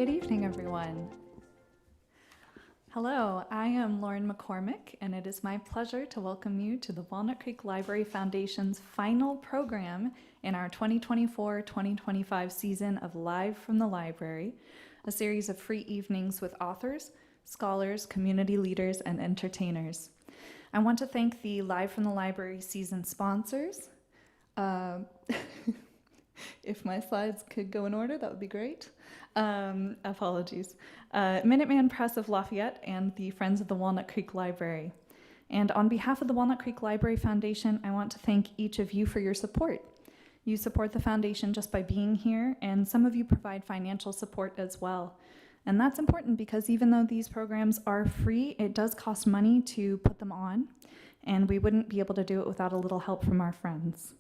Good evening, everyone. Hello, I am Lauren McCormick, and it is my pleasure to welcome you to the Walnut Creek Library Foundation's final program in our 2024-2025 season of Live from the Library, a series of free evenings with authors, scholars, community leaders, and entertainers. I want to thank the Live from the Library season sponsors. If my slides could go in order, that would be great. Apologies. Minuteman Press of Lafayette and the Friends of the Walnut Creek Library. And on behalf of the Walnut Creek Library Foundation, I want to thank each of you for your support. You support the foundation just by being here, and some of you provide financial support as well. And that's important because even though these programs are free, it does cost money to put them on, and we wouldn't be able to do it without a little help from our friends.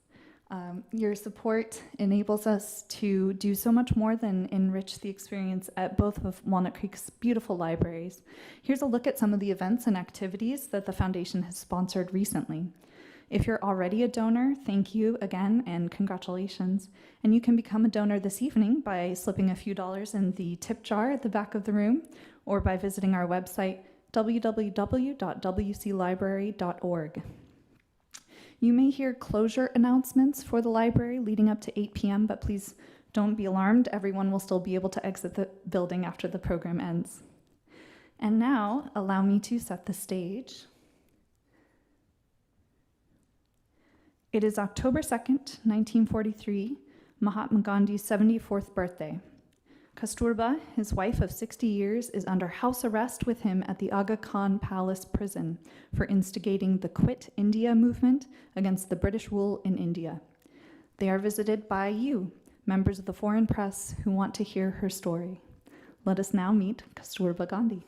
Your support enables us to do so much more than enrich the experience at both of Walnut Creek's beautiful libraries. Here's a look at some of the events and activities that the foundation has sponsored recently. If you're already a donor, thank you again and congratulations. And you can become a donor this evening by slipping a few dollars in the tip jar at the back of the room or by visiting our website, www.wclibrary.org. You may hear closure announcements for the library leading up to 8 p.m., but please don't be alarmed. Everyone will still be able to exit the building after the program ends. And now, allow me to set the stage. It is October 2nd, 1943, Mahatma Gandhi's 74th birthday. Kasturba, his wife of 60 years, is under house arrest with him at the Aga Khan Palace prison for instigating the Quit India movement against the British rule in India. They are visited by you, members of the foreign press who want to hear her story. Let us now meet Kasturba Gandhi.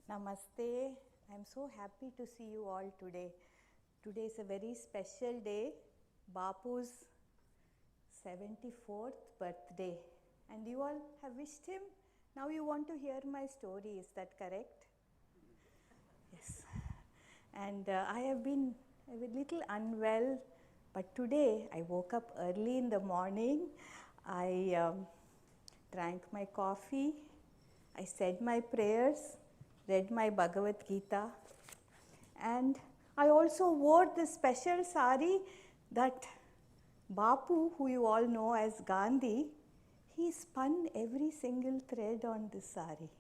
Namaste. I'm so happy to see you all today. Today is a very special day, Bapu's 74th birthday. And you all have wished him. Now you want to hear my story, is that correct? Yes. And I have been a little unwell, but today I woke up early in the morning. I drank my coffee. I said my prayers. Read my Bhagavad Gita, and I also wore this special sari that Bapu, who you all know as Gandhi, he spun every single thread on this sari.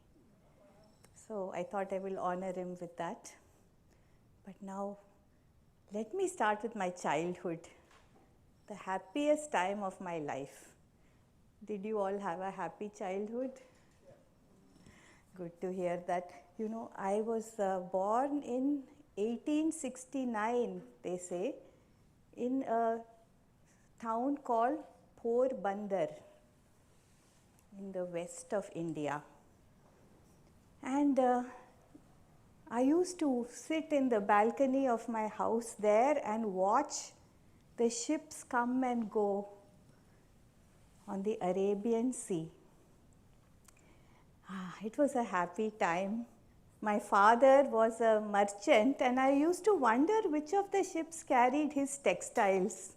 So I thought I will honor him with that. But now, let me start with my childhood, the happiest time of my life. Did you all have a happy childhood? Good to hear that. You know, I was born in 1869, they say, in a town called Porbandar in the west of India. And I used to sit in the balcony of my house there and watch the ships come and go on the Arabian Sea. It was a happy time. My father was a merchant, and I used to wonder which of the ships carried his textiles.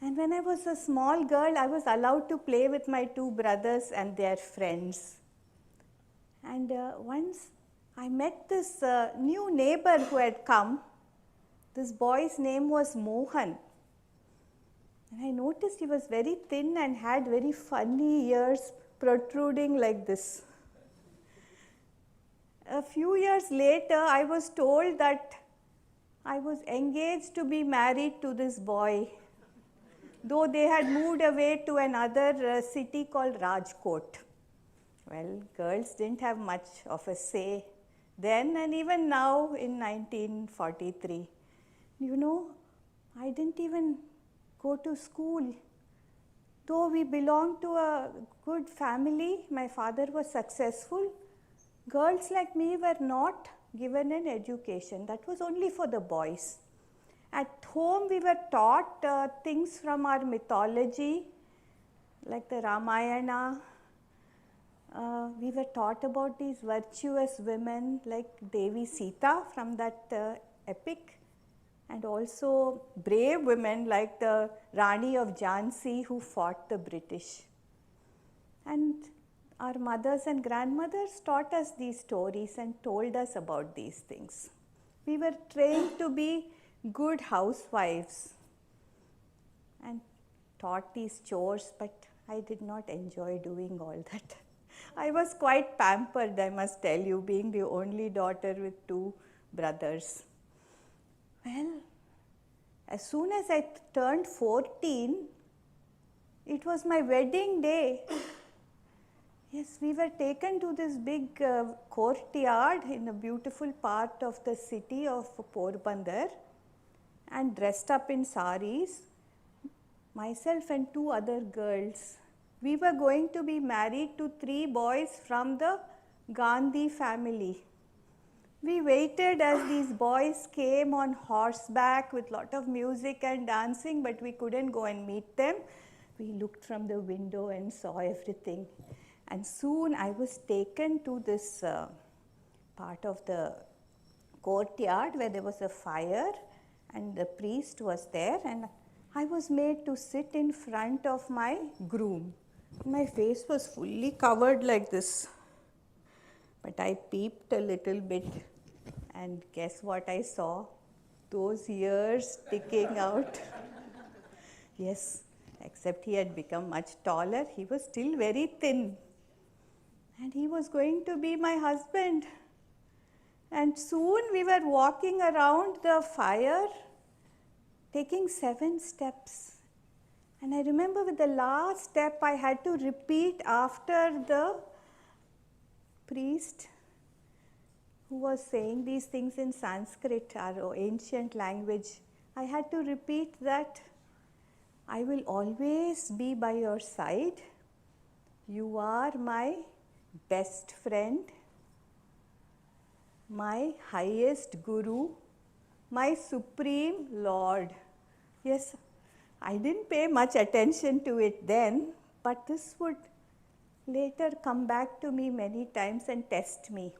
And when I was a small girl, I was allowed to play with my two brothers and their friends. And once I met this new neighbor who had come. This boy's name was Mohan. And I noticed he was very thin and had very funny ears protruding like this. A few years later, I was told that I was engaged to be married to this boy, though they had moved away to another city called Rajkot. Well, girls didn't have much of a say then and even now in 1943. You know, I didn't even go to school. Though we belonged to a good family, my father was successful, girls like me were not given an education. That was only for the boys. At home we were taught things from our mythology, like the Ramayana. We were taught about these virtuous women like Devi Sita from that epic, and also brave women like the Rani of Jhansi who fought the British. And our mothers and grandmothers taught us these stories and told us about these things. We were trained to be good housewives and taught these chores, but I did not enjoy doing all that. I was quite pampered, I must tell you, being the only daughter with 2 brothers. Well, as soon as I turned 14, it was my wedding day. Yes, we were taken to this big courtyard in a beautiful part of the city of Porbandar and dressed up in saris, myself and 2 other girls. We were going to be married to 3 boys from the Gandhi family. We waited as these boys came on horseback with lot of music and dancing, but we couldn't go and meet them. We looked from the window and saw everything. And soon I was taken to this part of the courtyard where there was a fire and the priest was there, and I was made to sit in front of my groom. My face was fully covered like this, but I peeped a little bit, and guess what I saw? Those ears sticking out. Yes, except he had become much taller. He was still very thin, and he was going to be my husband. And soon we were walking around the fire, taking 7 steps. And I remember with the last step I had to repeat after the priest who was saying these things in Sanskrit, our ancient language. I had to repeat that I will always be by your side. You are my best friend, my highest guru, my supreme Lord. Yes, I didn't pay much attention to it then, but this would later come back to me many times and test me.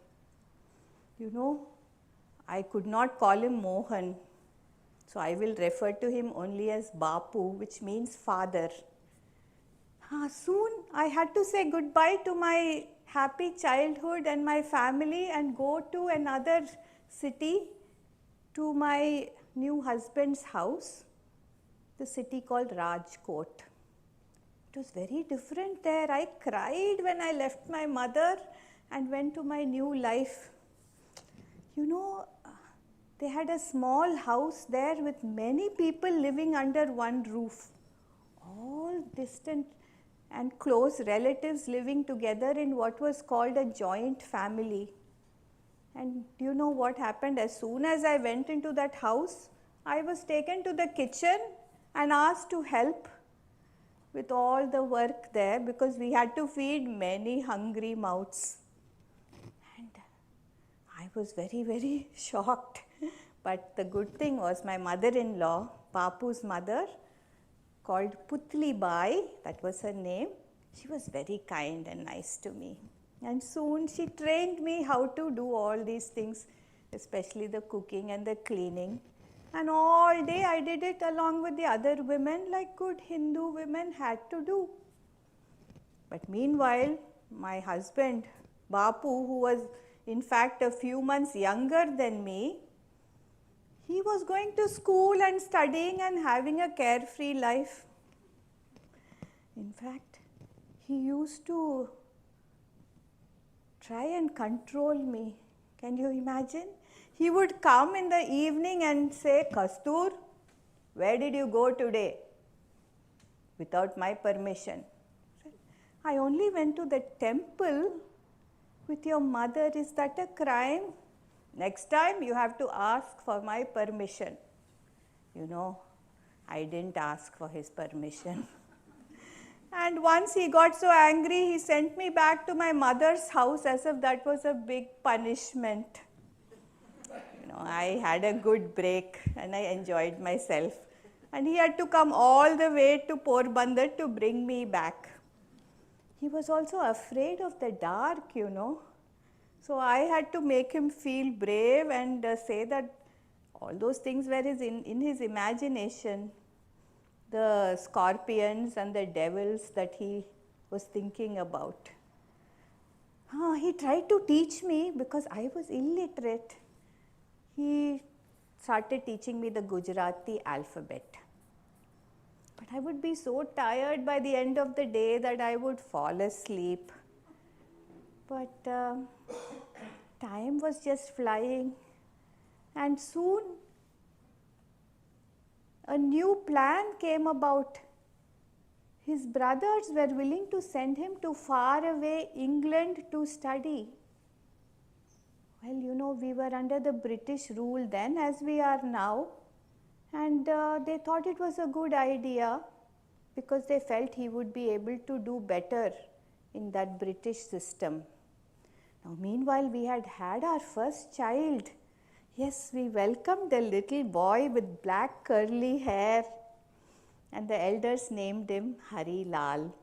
You know, I could not call him Mohan, so I will refer to him only as Bapu, which means father. Soon I had to say goodbye to my happy childhood and my family and go to another city, to my new husband's house, the city called Rajkot. It was very different there. I cried when I left my mother and went to my new life. You know, they had a small house there with many people living under one roof, all distant and close relatives living together in what was called a joint family. And do you know what happened? As soon as I went into that house, I was taken to the kitchen and asked to help with all the work there, because we had to feed many hungry mouths. And I was very, very shocked. But the good thing was my mother-in-law, Bapu's mother, called Putli Bai, that was her name. She was very kind and nice to me. And soon she trained me how to do all these things, especially the cooking and the cleaning. And all day I did it along with the other women, like good Hindu women had to do. But meanwhile, my husband, Bapu, who was in fact a few months younger than me, he was going to school and studying and having a carefree life. In fact, he used to try and control me. Can you imagine? He would come in the evening and say, Kastur, where did you go today? Without my permission. I only went to the temple with your mother. Is that a crime? Next time you have to ask for my permission. You know, I didn't ask for his permission. And once he got so angry, he sent me back to my mother's house as if that was a big punishment. You know, I had a good break and I enjoyed myself. And he had to come all the way to Porbandar to bring me back. He was also afraid of the dark, you know. So I had to make him feel brave and say that All those things were in his imagination. The scorpions and the devils that he was thinking about. He tried to teach me because I was illiterate. He started teaching me the Gujarati alphabet. But I would be so tired by the end of the day that I would fall asleep. But time was just flying, and soon a new plan came about. His brothers were willing to send him to faraway England to study. Well, you know, we were under the British rule then, as we are now, and they thought it was a good idea because they felt he would be able to do better in that British system. Now, meanwhile, we had our first child. Yes, we welcomed a little boy with black curly hair, and the elders named him Hari Lal.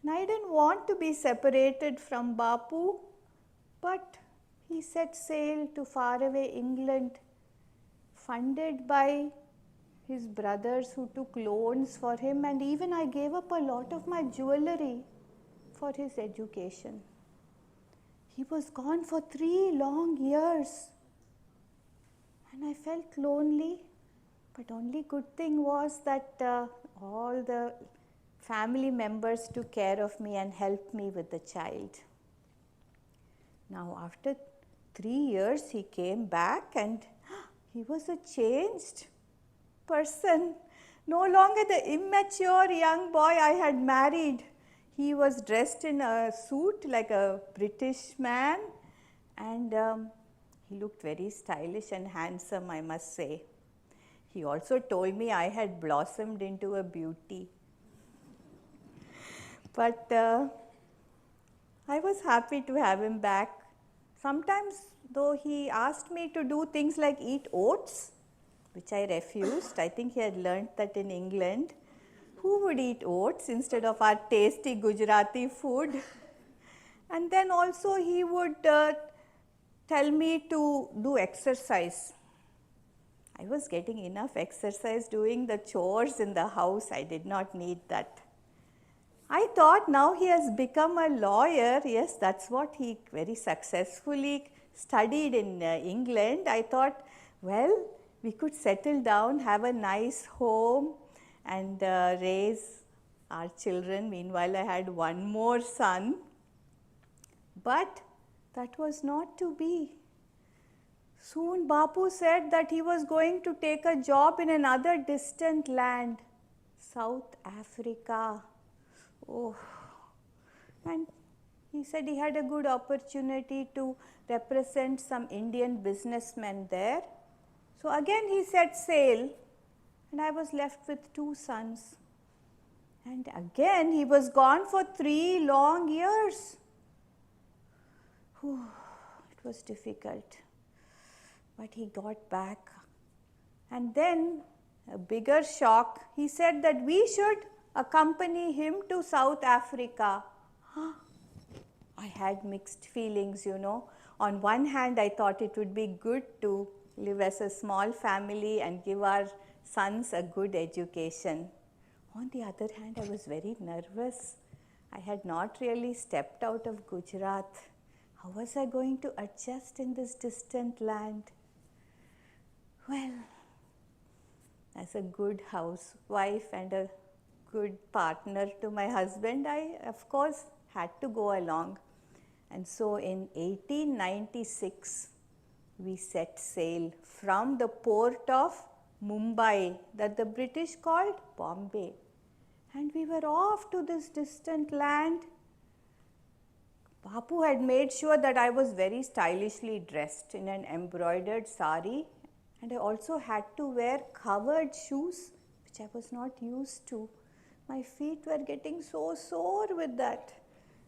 And I didn't want to be separated from Bapu, but he set sail to faraway England, funded by his brothers who took loans for him, and even I gave up a lot of my jewelry for his education. He was gone for 3 long years, and I felt lonely. But only good thing was that all the family members took care of me and helped me with the child. Now, after 3 years, he came back and he was a changed person. No longer the immature young boy I had married. He was dressed in a suit like a British man, and he looked very stylish and handsome, I must say. He also told me I had blossomed into a beauty. But I was happy to have him back. Sometimes, though, he asked me to do things like eat oats, which I refused. I think he had learnt that in England. Who would eat oats instead of our tasty Gujarati food? And then also he would tell me to do exercise. I was getting enough exercise doing the chores in the house. I did not need that. I thought now he has become a lawyer. Yes, that's what he very successfully studied in England. I thought, well, we could settle down, have a nice home, and raise our children. Meanwhile, I had one more son. But that was not to be. Soon Bapu said that he was going to take a job in another distant land, South Africa. Oh, and he said he had a good opportunity to represent some Indian businessmen there. So again he set sail, and I was left with 2 sons. And again he was gone for 3 long years. It was difficult. But he got back. And then, a bigger shock, he said that we should accompany him to South Africa. I had mixed feelings, you know. On one hand, I thought it would be good to live as a small family and give our sons a good education. On the other hand, I was very nervous. I had not really stepped out of Gujarat. How was I going to adjust in this distant land? Well, as a good housewife and a good partner to my husband, I, of course, had to go along. And so in 1896, we set sail from the port of Mumbai, that the British called Bombay. And we were off to this distant land. Bapu had made sure that I was very stylishly dressed in an embroidered sari. And I also had to wear covered shoes, which I was not used to. My feet were getting so sore with that.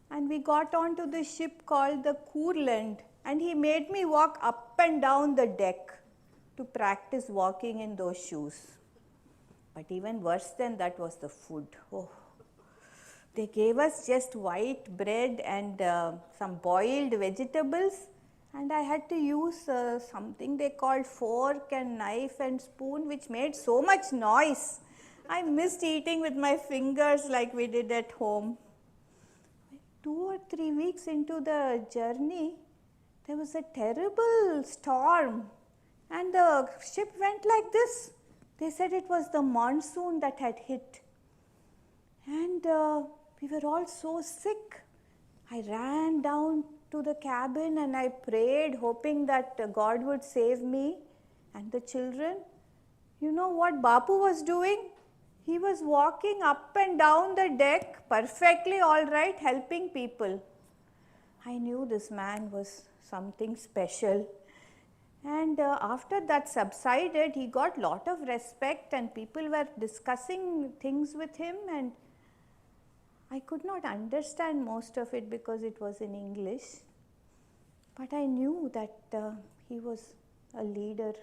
And we got onto the ship called the Kurland, and he made me walk up and down the deck to practice walking in those shoes. But even worse than that was the food. Oh. They gave us just white bread and some boiled vegetables, and I had to use something they called fork and knife and spoon, which made so much noise. I missed eating with my fingers like we did at home. 2 or 3 weeks into the journey, there was a terrible storm and the ship went like this. They said it was the monsoon that had hit. And we were all so sick. I ran down to the cabin and I prayed, hoping that God would save me and the children. You know what Bapu was doing? He was walking up and down the deck, perfectly all right, helping people. I knew this man was something special. And after that subsided, he got lot of respect and people were discussing things with him, and I could not understand most of it because it was in English. But I knew that he was a leader.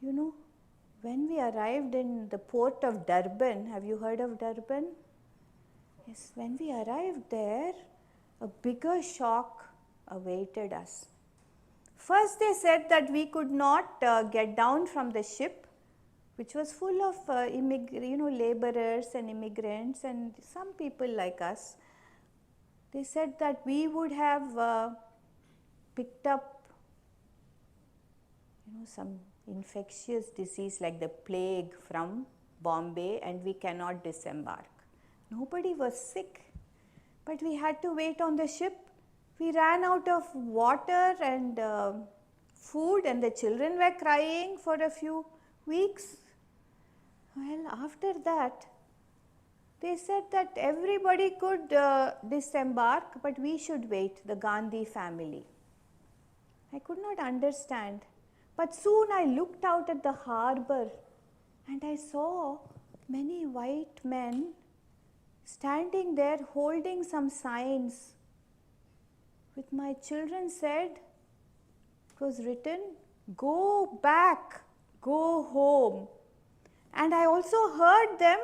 You know, when we arrived in the port of Durban, have you heard of Durban? Yes, when we arrived there, a bigger shock awaited us. First they said that we could not get down from the ship, which was full of laborers and immigrants and some people like us. They said that we would have picked up some infectious disease like the plague from Bombay and we cannot disembark. Nobody was sick, but we had to wait on the ship. We ran out of water and food and the children were crying for a few weeks. Well, after that, they said that everybody could disembark, but we should wait, the Gandhi family. I could not understand, but soon I looked out at the harbour and I saw many white men standing there holding some signs. With my children said, it was written, "Go back, go home." And I also heard them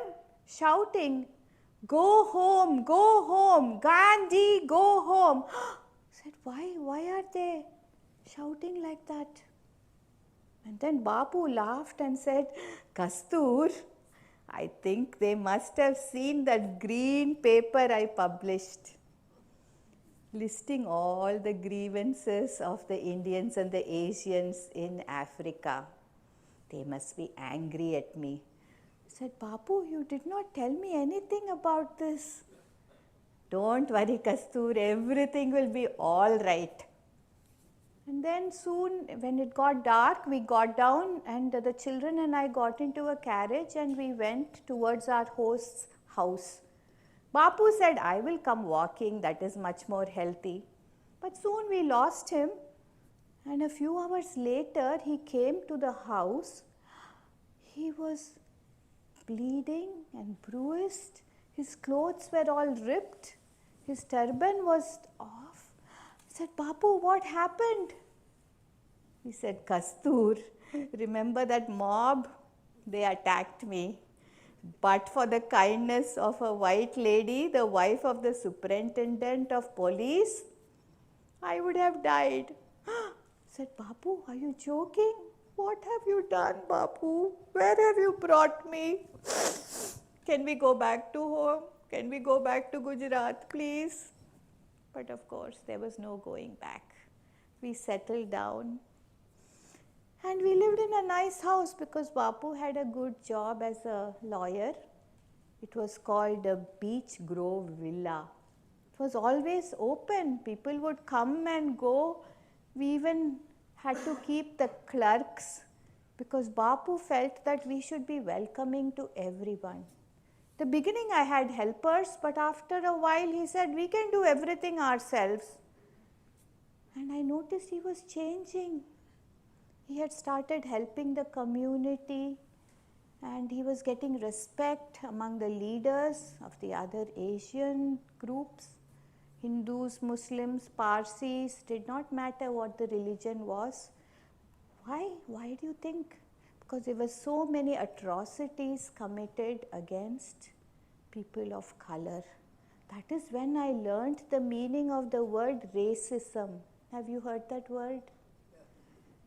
shouting, "Go home, Gandhi, go home." I said, why are they shouting like that? And then Bapu laughed and said, "Kastur, I think they must have seen that green paper I published, listing all the grievances of the Indians and the Asians in Africa. They must be angry at me." I said, "Bapu, you did not tell me anything about this." "Don't worry, Kastur, everything will be all right." And then soon, when it got dark, we got down and the children and I got into a carriage and we went towards our host's house. Bapu said, "I will come walking, that is much more healthy." But soon we lost him, and a few hours later he came to the house. He was bleeding and bruised, his clothes were all ripped, his turban was off. I said, "Bapu, what happened?" He said, "Kastur, remember that mob? They attacked me. But for the kindness of a white lady, the wife of the superintendent of police, I would have died." I said, "Bapu, are you joking? What have you done, Bapu? Where have you brought me? Can we go back to home? Can we go back to Gujarat, please?" But of course, there was no going back. We settled down. And we lived in a nice house because Bapu had a good job as a lawyer. It was called a Beach Grove Villa. It was always open. People would come and go. We even had to keep the clerks because Bapu felt that we should be welcoming to everyone. The beginning I had helpers, but after a while he said, "We can do everything ourselves." And I noticed he was changing. He had started helping the community and he was getting respect among the leaders of the other Asian groups. Hindus, Muslims, Parsis, did not matter what the religion was. Why? Why do you think? Because there were so many atrocities committed against people of color. That is when I learned the meaning of the word racism. Have you heard that word?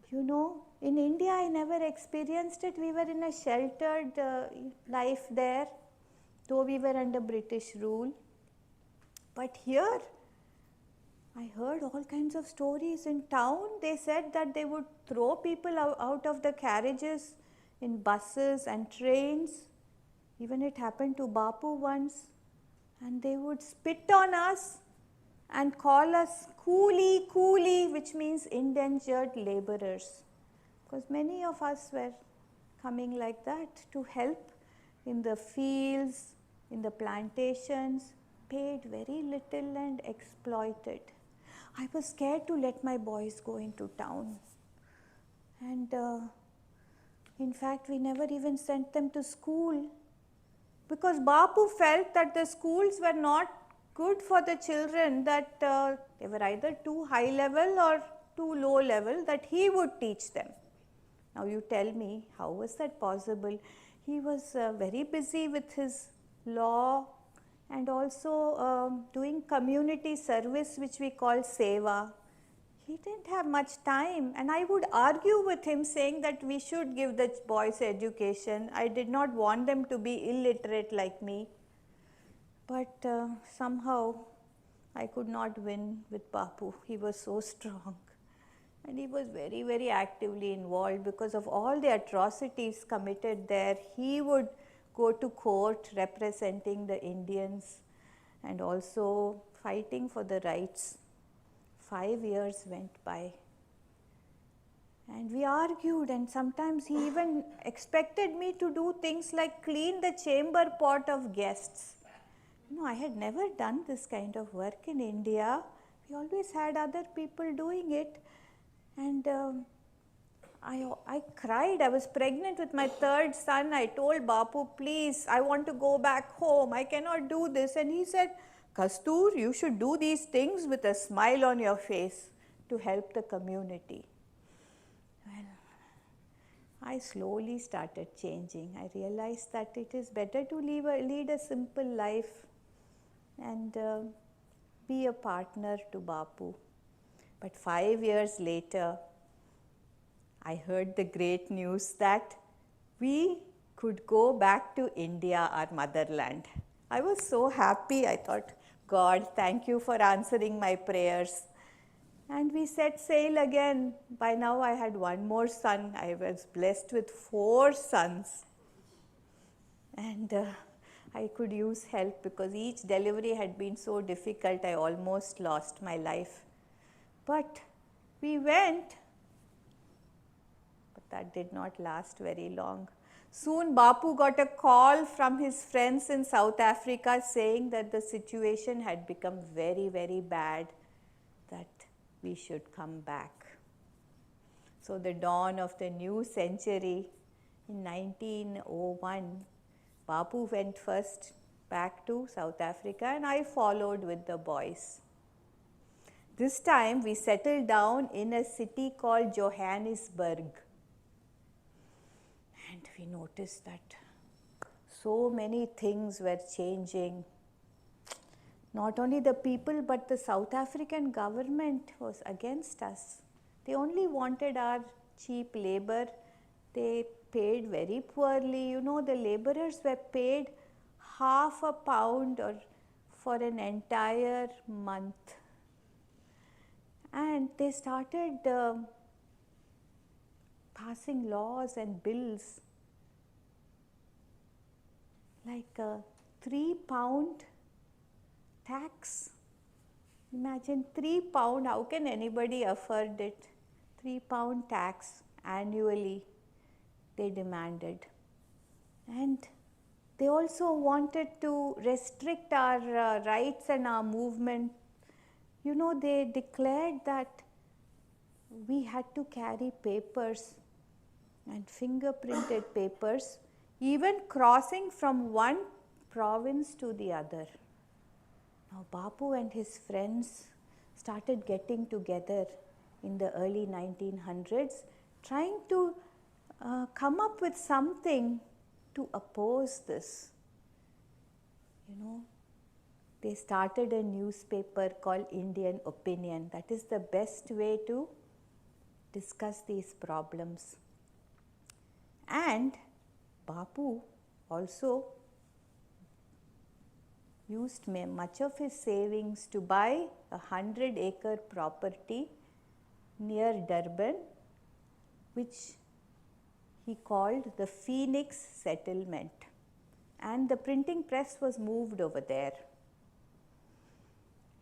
You know, in India I never experienced it. We were in a sheltered life there, though we were under British rule. But here, I heard all kinds of stories. In town, they said that they would throw people out of the carriages in buses and trains. Even it happened to Bapu once. And they would spit on us and call us coolie, coolie, which means indentured laborers. Because many of us were coming like that to help in the fields, in the plantations, paid very little and exploited. I was scared to let my boys go into town. And in fact, we never even sent them to school, because Bapu felt that the schools were not good for the children, that they were either too high level or too low level, that he would teach them. Now you tell me, how was that possible? He was very busy with his law and also doing community service, which we call seva. He didn't have much time, and I would argue with him saying that we should give the boys education. I did not want them to be illiterate like me. But somehow I could not win with Bapu. He was so strong. And he was very, very actively involved because of all the atrocities committed there. He would go to court representing the Indians and also fighting for the rights. 5 years went by. And we argued, and sometimes he even expected me to do things like clean the chamber pot of guests. You know, I had never done this kind of work in India. We always had other people doing it. And I cried. I was pregnant with my third son. I told Bapu, please, I want to go back home. I cannot do this. And he said, Kastur, you should do these things with a smile on your face to help the community. Well, I slowly started changing. I realized that it is better to lead a simple life and be a partner to Bapu. But 5 years later, I heard the great news that we could go back to India, our motherland. I was so happy. I thought, God, thank you for answering my prayers. And we set sail again. By now I had one more son. I was blessed with 4 sons. And I could use help because each delivery had been so difficult, I almost lost my life. But we went, but that did not last very long. Soon Bapu got a call from his friends in South Africa saying that the situation had become very, very bad, that we should come back. So the dawn of the new century in 1901, Bapu went first back to South Africa and I followed with the boys. This time we settled down in a city called Johannesburg. And we noticed that so many things were changing. Not only the people, but the South African government was against us. They only wanted our cheap labor. They paid very poorly. You know, the laborers were paid £0.50 or for an entire month. And they started passing laws and bills like a £3 tax. Imagine £3, how can anybody afford it? £3 tax annually they demanded. And they also wanted to restrict our rights and our movement. You know, they declared that we had to carry papers and fingerprinted papers, even crossing from one province to the other. Now, Bapu and his friends started getting together in the early 1900s, trying to come up with something to oppose this. You know, they started a newspaper called Indian Opinion. That is the best way to discuss these problems. And Bapu also used much of his savings to buy a 100-acre property near Durban, which he called the Phoenix Settlement. And the printing press was moved over there.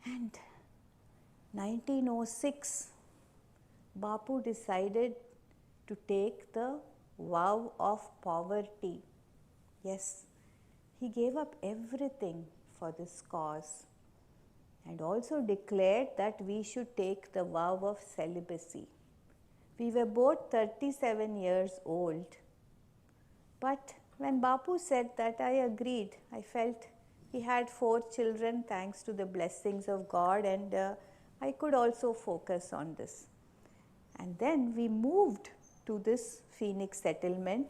And 1906, Bapu decided to take the vow of poverty. Yes, he gave up everything for this cause, and also declared that we should take the vow of celibacy. We were both 37 years old, but when Bapu said that, I agreed. I felt he had 4 children thanks to the blessings of God, and I could also focus on this. And then we moved to this Phoenix settlement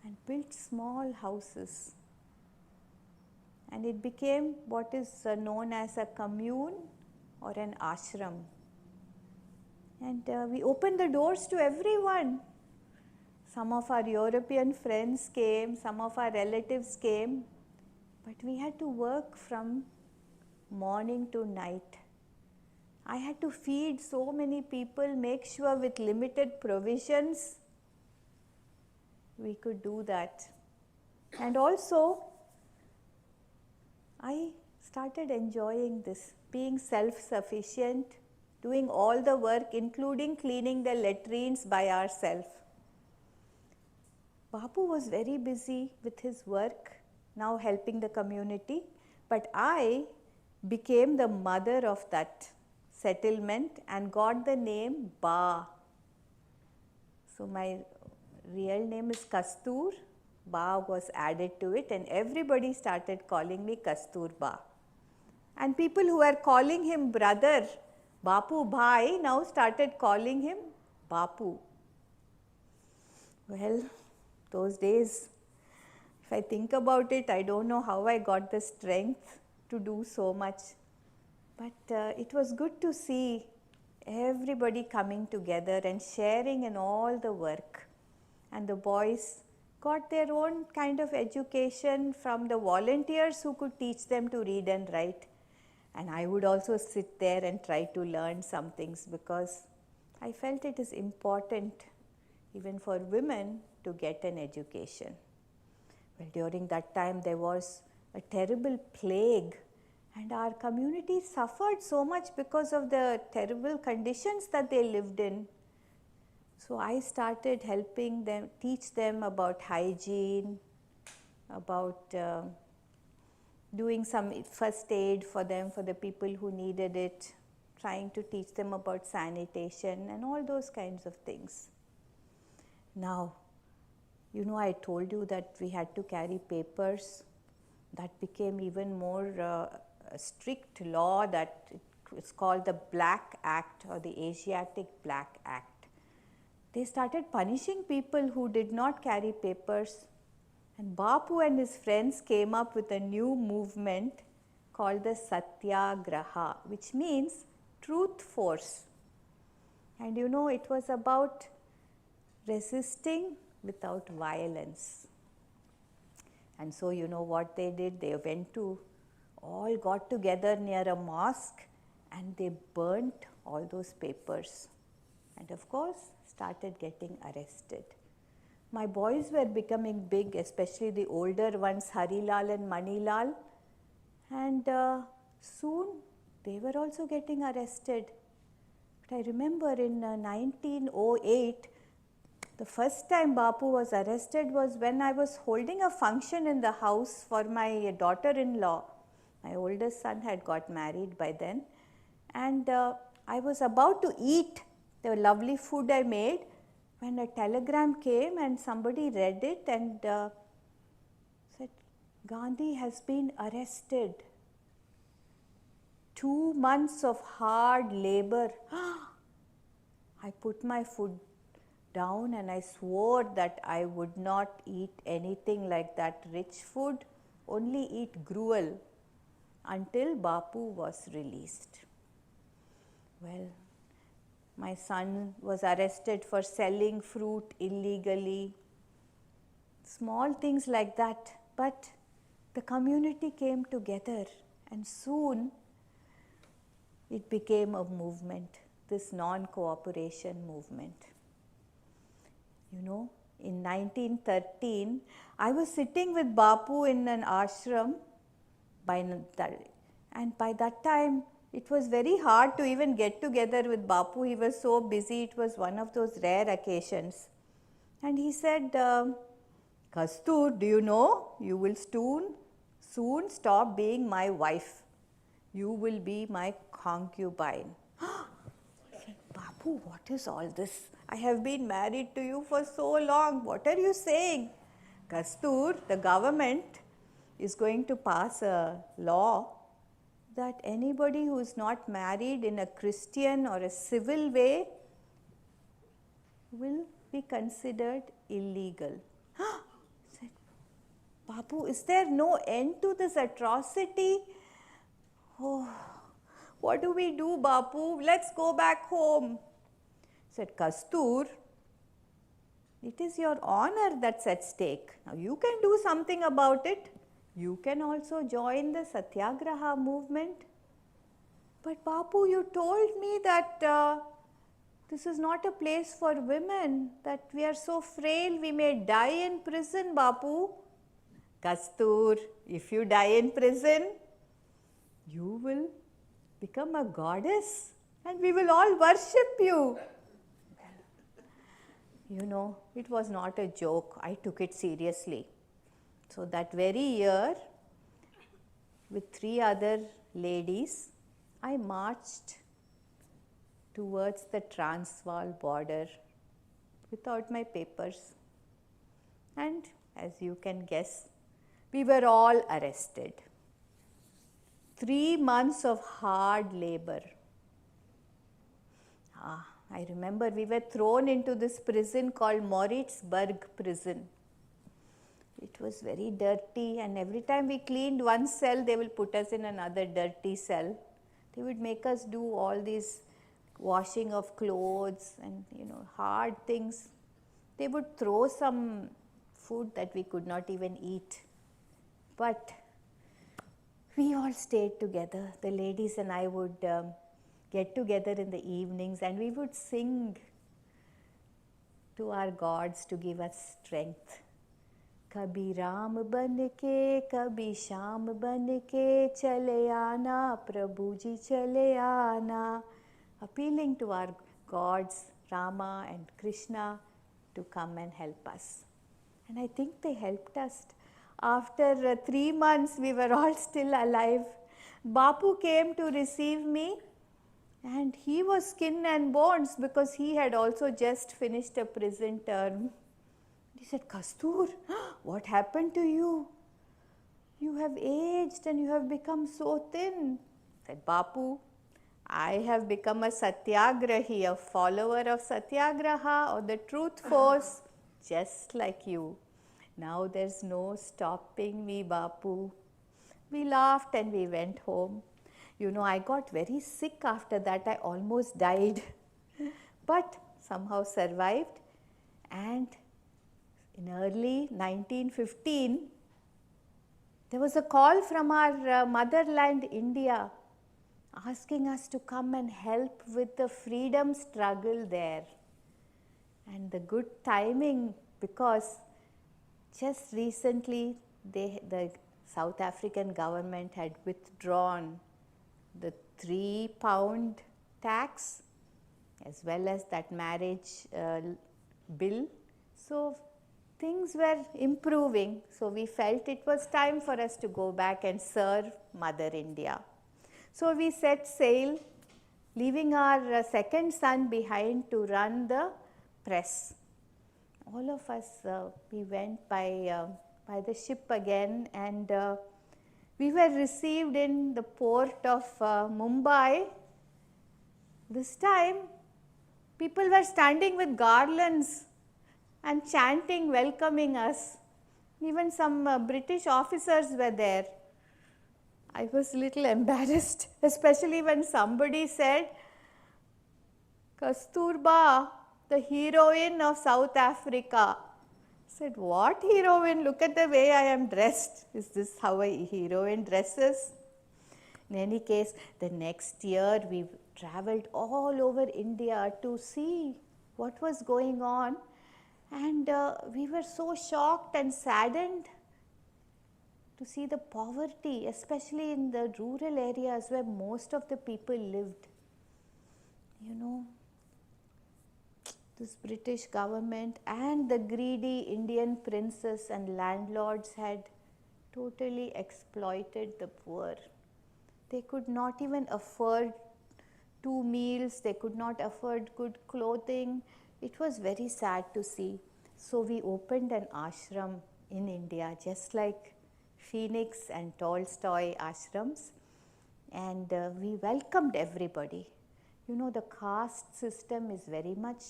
and built small houses. And it became what is known as a commune or an ashram. And we opened the doors to everyone. Some of our European friends came, some of our relatives came, but we had to work from morning to night. I had to feed so many people, make sure with limited provisions we could do that. And also, I started enjoying this, being self-sufficient, doing all the work, including cleaning the latrines by ourselves. Bapu was very busy with his work, now helping the community, but I became the mother of that settlement and got the name Ba. So my real name is Kastur. Ba was added to it, and everybody started calling me Kasturba. And people who were calling him brother, Bapu Bhai, now started calling him Bapu. Well, those days, if I think about it, I don't know how I got the strength to do so much. But it was good to see everybody coming together and sharing in all the work. And the boys got their own kind of education from the volunteers who could teach them to read and write. And I would also sit there and try to learn some things, because I felt it is important even for women to get an education. Well, during that time there was a terrible plague, and our community suffered so much because of the terrible conditions that they lived in. So I started helping them, teach them about hygiene, about doing some first aid for them, for the people who needed it, trying to teach them about sanitation and all those kinds of things. Now, you know, I told you that we had to carry papers. That became even more a strict law, that it's called the Black Act or the Asiatic Black Act. They started punishing people who did not carry papers. And Bapu and his friends came up with a new movement called the Satyagraha, which means truth force. And you know, it was about resisting without violence. And so you know what they did? They all got together near a mosque and they burnt all those papers. And of course, started getting arrested. My boys were becoming big, especially the older ones, Harilal and Manilal. And soon they were also getting arrested. But I remember in 1908, the first time Bapu was arrested was when I was holding a function in the house for my daughter-in-law. My oldest son had got married by then. And I was about to eat the lovely food I made when a telegram came and somebody read it and said, Gandhi has been arrested. 2 months of hard labor. I put my food down and I swore that I would not eat anything like that rich food only eat gruel until Bapu was released. Well, my son was arrested for selling fruit illegally, small things like that, but the community came together and soon it became a movement, this non-cooperation movement. You know, in 1913, I was sitting with Bapu in an ashram, and by that time it was very hard to even get together with Bapu. He was so busy, it was one of those rare occasions. And he said, Kastur, do you know, you will soon stop being my wife. You will be my concubine. Bapu, what is all this? I have been married to you for so long. What are you saying? Kastur, the government is going to pass a law that anybody who is not married in a Christian or a civil way will be considered illegal. Said, Bapu, is there no end to this atrocity? Oh, what do we do, Bapu? Let's go back home. Said, Kastur, it is your honor that's at stake. Now you can do something about it. You can also join the Satyagraha movement. But Bapu, you told me that this is not a place for women, that we are so frail, we may die in prison, Bapu. Kastur, if you die in prison, you will become a goddess and we will all worship you. You know, it was not a joke. I took it seriously. So that very year, with 3 other ladies, I marched towards the Transvaal border without my papers. And as you can guess, we were all arrested. 3 months of hard labor. I remember we were thrown into this prison called Moritzburg prison. It was very dirty, and every time we cleaned one cell, they will put us in another dirty cell. They would make us do all these washing of clothes and hard things. They would throw some food that we could not even eat. But we all stayed together. The ladies and I would get together in the evenings and we would sing to our gods to give us strength. Kabhi Ram ban ke, kabhi Sham ban ke, chale aana, Prabhuji chale aana. Appealing to our gods, Rama and Krishna, to come and help us. And I think they helped us. After 3 months, we were all still alive. Bapu came to receive me, and he was skin and bones because he had also just finished a prison term. He said, Kastur, what happened to you? You have aged and you have become so thin. I said, Bapu, I have become a satyagrahi, a follower of Satyagraha or the truth force, just like you. Now there's no stopping me, Bapu. We laughed and we went home. I got very sick after that. I almost died, but somehow survived. And in early 1915, there was a call from our motherland, India, asking us to come and help with the freedom struggle there. And the good timing, because just recently the South African government had withdrawn the £3 tax as well as that marriage bill. So things were improving. So we felt it was time for us to go back and serve Mother India. So we set sail, leaving our second son behind to run the press. All of us, we went by the ship again, and we were received in the port of Mumbai. This time, people were standing with garlands and chanting, welcoming us. Even some British officers were there. I was a little embarrassed, especially when somebody said, Kasturba, the heroine of South Africa. I said, what heroine? Look at the way I am dressed. Is this how a heroine dresses? In any case, the next year we traveled all over India to see what was going on, and we were so shocked and saddened to see the poverty, especially in the rural areas where most of the people lived. You know, this British government and the greedy Indian princes and landlords had totally exploited the poor. They could not even afford 2 meals, they could not afford good clothing. It was very sad to see. So we opened an ashram in India, just like Phoenix and Tolstoy ashrams, and we welcomed everybody. You know, the caste system is very much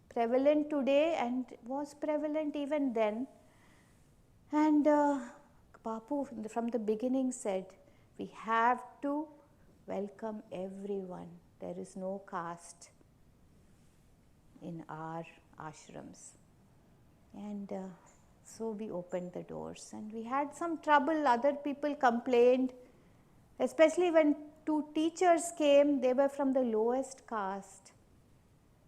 prevalent today and was prevalent even then. And Bapu from the beginning said, we have to welcome everyone. There is no caste in our ashrams. And so we opened the doors, and we had some trouble. Other people complained, especially when 2 teachers came. They were from the lowest caste,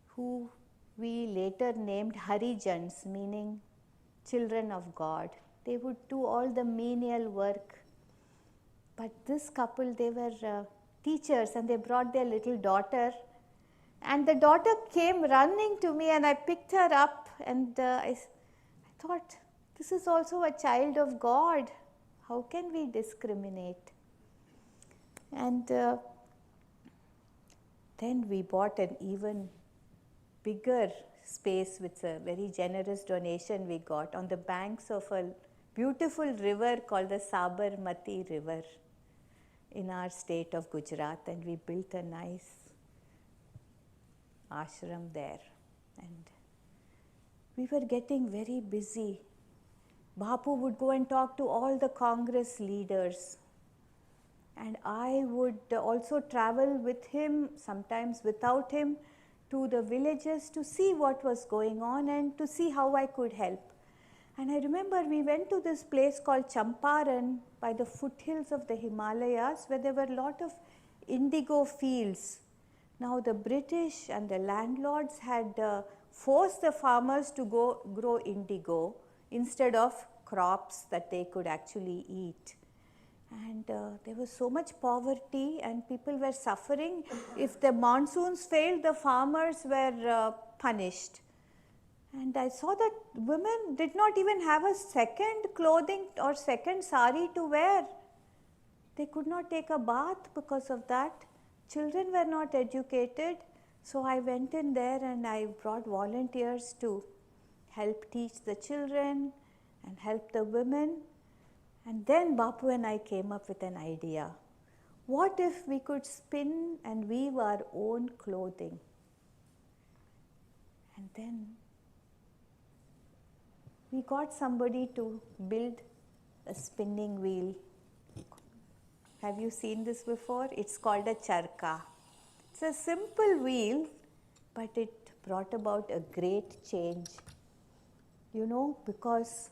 who we later named Harijans, meaning children of God. They would do all the menial work. But this couple, they were teachers, and they brought their little daughter. And the daughter came running to me, and I picked her up, and I thought, this is also a child of God. How can we discriminate? And then we bought an even bigger space with a very generous donation we got on the banks of a beautiful river called the Sabarmati River in our state of Gujarat, and we built a nice ashram there. And we were getting very busy. Bapu would go and talk to all the Congress leaders, and I would also travel with him, sometimes without him, to the villages to see what was going on and to see how I could help. And I remember we went to this place called Champaran by the foothills of the Himalayas, where there were a lot of indigo fields. Now the British and the landlords had forced the farmers to go grow indigo instead of crops that they could actually eat. And there was so much poverty, and people were suffering. If the monsoons failed, the farmers were punished. And I saw that women did not even have a second clothing or second sari to wear. They could not take a bath because of that. Children were not educated. So I went in there and I brought volunteers to help teach the children and help the women. And then Bapu and I came up with an idea. What if we could spin and weave our own clothing? And then we got somebody to build a spinning wheel. Have you seen this before? It's called a charka. It's a simple wheel, but it brought about a great change. You know, because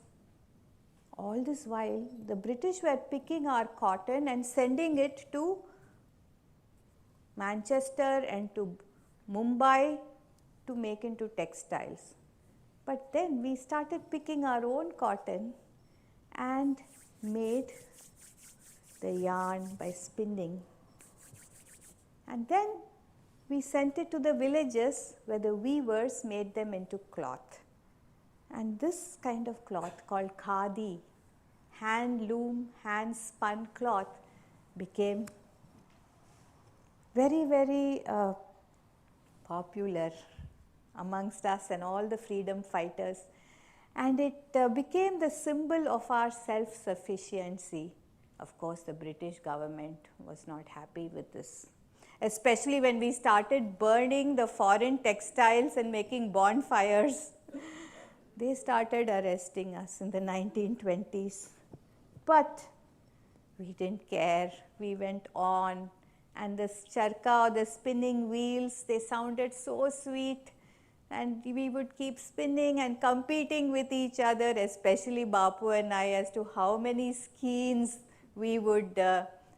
all this while the British were picking our cotton and sending it to Manchester and to Mumbai to make into textiles. But then we started picking our own cotton and made the yarn by spinning. And then we sent it to the villages where the weavers made them into cloth. And this kind of cloth called khadi, hand-loom, hand-spun cloth, became very, very popular amongst us and all the freedom fighters. And it became the symbol of our self-sufficiency. Of course, the British government was not happy with this, especially when we started burning the foreign textiles and making bonfires. They started arresting us in the 1920s. But we didn't care. We went on. And the charka, or the spinning wheels, they sounded so sweet. And we would keep spinning and competing with each other, especially Bapu and I, as to how many skeins we would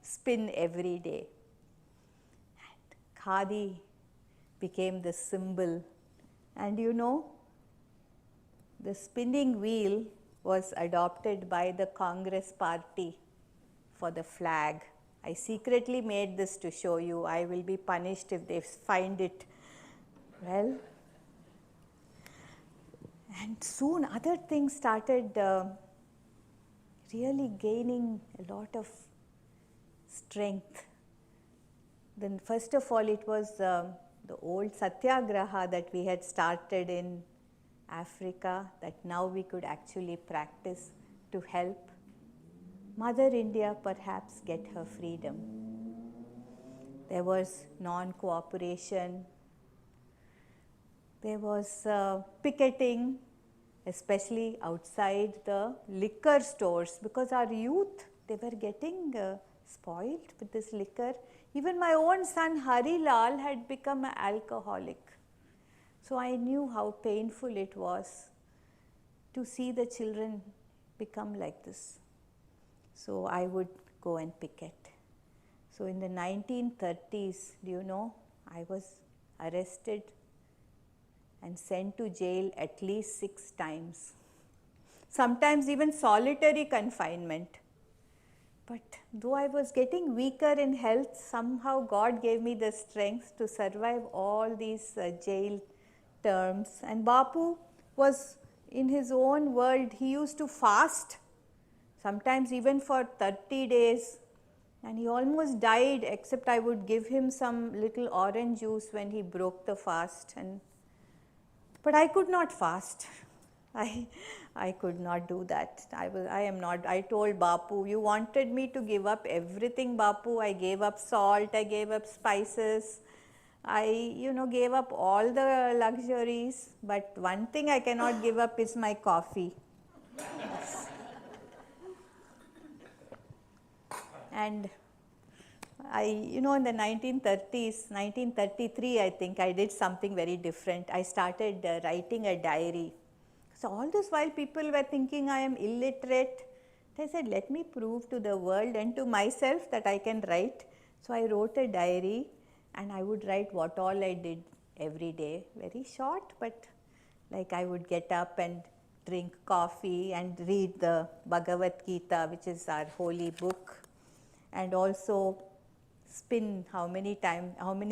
spin every day. And khadi became the symbol. And you know, the spinning wheel was adopted by the Congress party for the flag. I secretly made this to show you. I will be punished if they find it. Well, and soon other things started really gaining a lot of strength. Then first of all, it was the old satyagraha that we had started in Africa, that now we could actually practice to help Mother India perhaps get her freedom. There was non-cooperation. There was picketing, especially outside the liquor stores, because our youth, they were getting spoiled with this liquor. Even my own son Hari Lal had become an alcoholic. So I knew how painful it was to see the children become like this. So I would go and picket. So in the 1930s, do you know, I was arrested and sent to jail at least 6 times. Sometimes even solitary confinement. But though I was getting weaker in health, somehow God gave me the strength to survive all these jail terms. And Bapu was in his own world. He used to fast, sometimes even for 30 days. And he almost died, except I would give him some little orange juice when he broke the fast. But I could not fast. I could not do that. I told Bapu, you wanted me to give up everything, Bapu. I gave up salt, I gave up spices. I, gave up all the luxuries. But one thing I cannot give up is my coffee. Yes. And in the 1930s, 1933, I think, I did something very different. I started writing a diary. So all this while people were thinking I am illiterate, I said, let me prove to the world and to myself that I can write. So I wrote a diary, and I would write what all I did every day. Very short, but like I would get up and drink coffee and read the Bhagavad Gita, which is our holy book, and also spin how many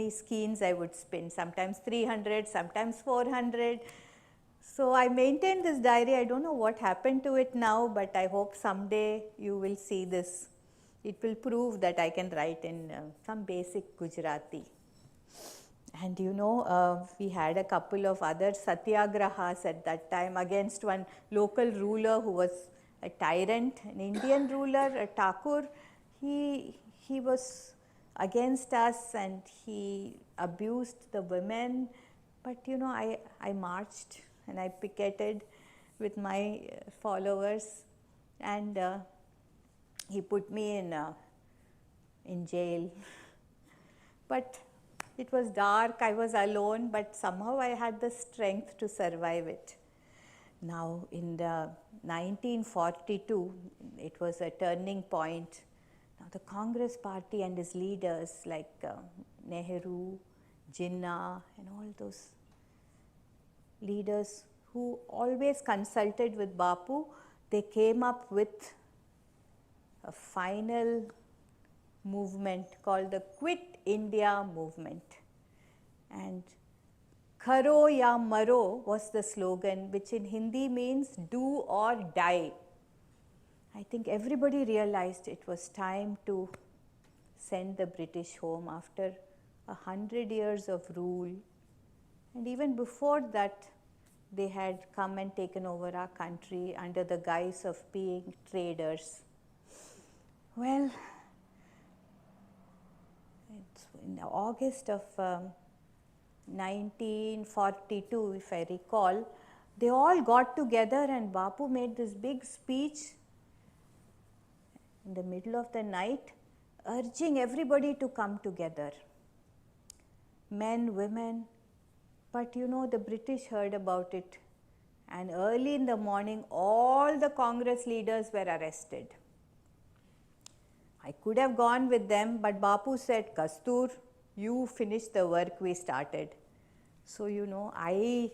skeins I would spin, sometimes 300, sometimes 400. So I maintained this diary. I don't know what happened to it now, but I hope someday you will see this. It will prove that I can write in some basic Gujarati. And we had a couple of other satyagrahas at that time against one local ruler who was a tyrant, an Indian ruler, a Thakur. He was against us and he abused the women. But I marched and I picketed with my followers, and he put me in jail. But it was dark, I was alone, but somehow I had the strength to survive it. Now in the 1942, it was a turning point. Now the Congress party and its leaders like Nehru, Jinnah, and all those leaders who always consulted with Bapu, they came up with a final movement called the Quit India movement. And Karo ya Maro was the slogan, which in Hindi means do or die. I think everybody realized it was time to send the British home after 100 years of rule. And even before that, they had come and taken over our country under the guise of being traders. Well, in August of 1942, if I recall, they all got together and Bapu made this big speech in the middle of the night, urging everybody to come together. Men, women, but the British heard about it, and early in the morning all the Congress leaders were arrested. I could have gone with them, but Bapu said, Kastur, you finish the work we started. So, I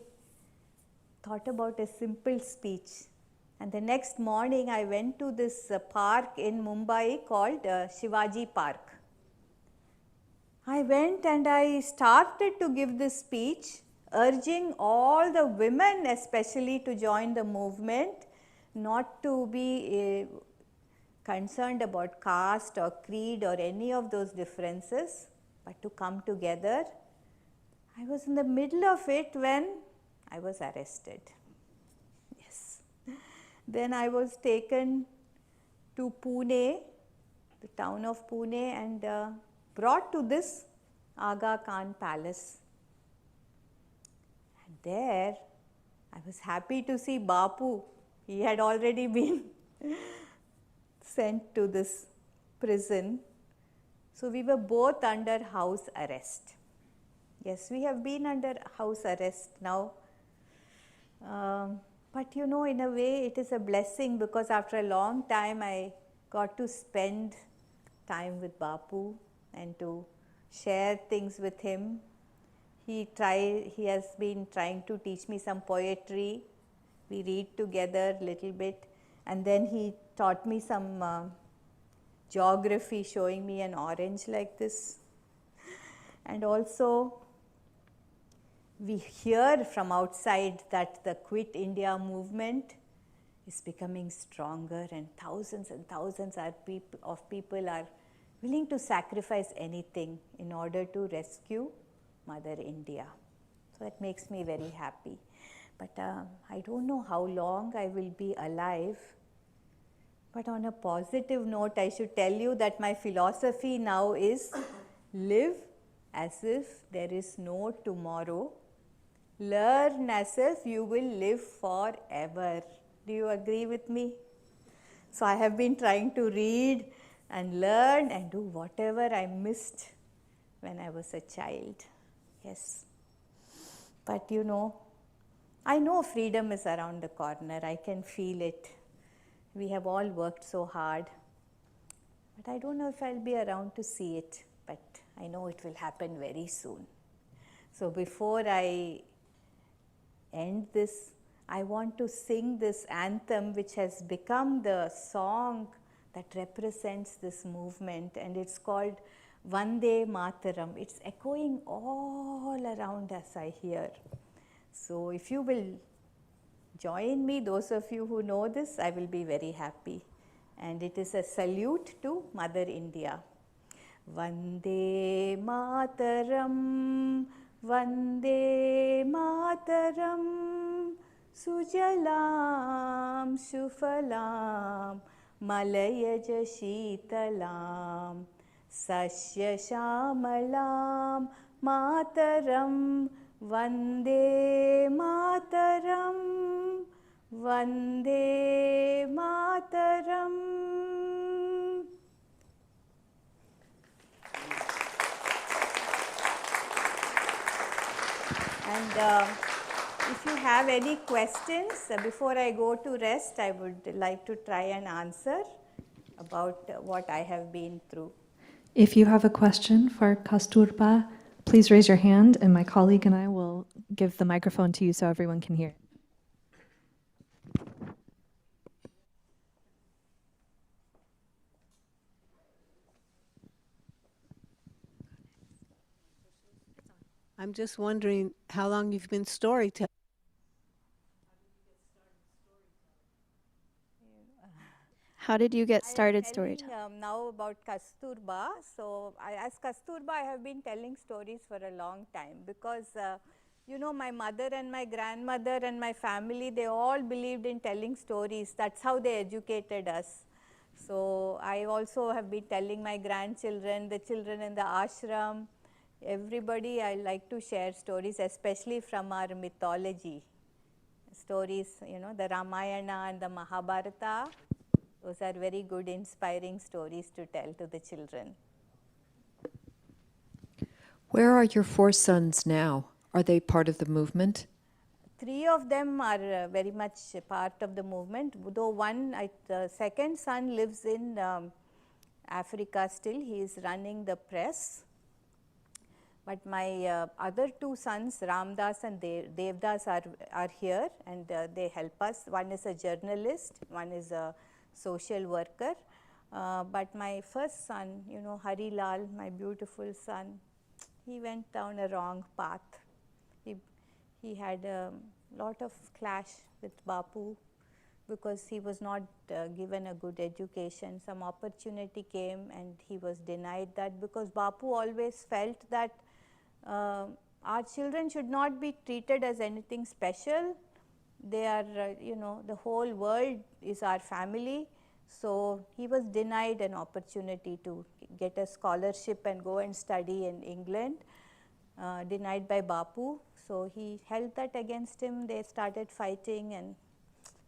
thought about a simple speech. And the next morning I went to this park in Mumbai called Shivaji Park. I went and I started to give this speech, urging all the women especially to join the movement, not to be concerned about caste or creed or any of those differences, but to come together. I was in the middle of it when I was arrested. Yes. Then I was taken to Pune, the town of Pune, and brought to this Aga Khan Palace. And there I was happy to see Bapu. He had already been sent to this prison. So we were both under house arrest. Yes, we have been under house arrest now. But in a way it is a blessing, because after a long time I got to spend time with Bapu and to share things with him. He has been trying to teach me some poetry. We read together a little bit, and then he taught me some geography, showing me an orange like this. And also we hear from outside that the Quit India movement is becoming stronger, and thousands of people are willing to sacrifice anything in order to rescue Mother India. So that makes me very happy. But I don't know how long I will be alive. But on a positive note, I should tell you that my philosophy now is live as if there is no tomorrow. Learn as if you will live forever. Do you agree with me? So I have been trying to read and learn and do whatever I missed when I was a child. Yes. But I know freedom is around the corner. I can feel it. We have all worked so hard. But I don't know if I'll be around to see it. But I know it will happen very soon. So before I end this, I want to sing this anthem which has become the song that represents this movement, and it's called Vande Mataram. It's echoing all around us, I hear. So if you will join me, those of you who know this, I will be very happy. And it is a salute to Mother India. Vande Mataram, Vande Mataram, Sujalam Sufalam, Malayaja Sheetalam, Sasya Shamalam Mataram, Vande Mataram, Vande Mataram. And if you have any questions, before I go to rest, I would like to try and answer about what I have been through. If you have a question for Kasturba, please raise your hand and my colleague and I will give the microphone to you so everyone can hear. I'm just wondering how long you've been storytelling. How did you get started storytelling? Now about Kasturba. So as Kasturba, I have been telling stories for a long time because my mother and my grandmother and my family, they all believed in telling stories. That's how they educated us. So I also have been telling my grandchildren, the children in the ashram, everybody. I like to share stories, especially from our mythology. stories, the Ramayana and the Mahabharata. Those are very good, inspiring stories to tell to the children. Where are your 4 sons now? Are they part of the movement? 3 of them are very much part of the movement, though the second son lives in Africa still. He is running the press. But my other 2 sons, Ramdas and Devdas, are here, and they help us. One is a journalist, one is a social worker. But my first son, Harilal, my beautiful son, he went down a wrong path. He had a lot of clash with Bapu because he was not given a good education. Some opportunity came and he was denied that, because Bapu always felt that our children should not be treated as anything special. They are, the whole world is our family. So he was denied an opportunity to get a scholarship and go and study in England, denied by Bapu. So he held that against him. They started fighting, and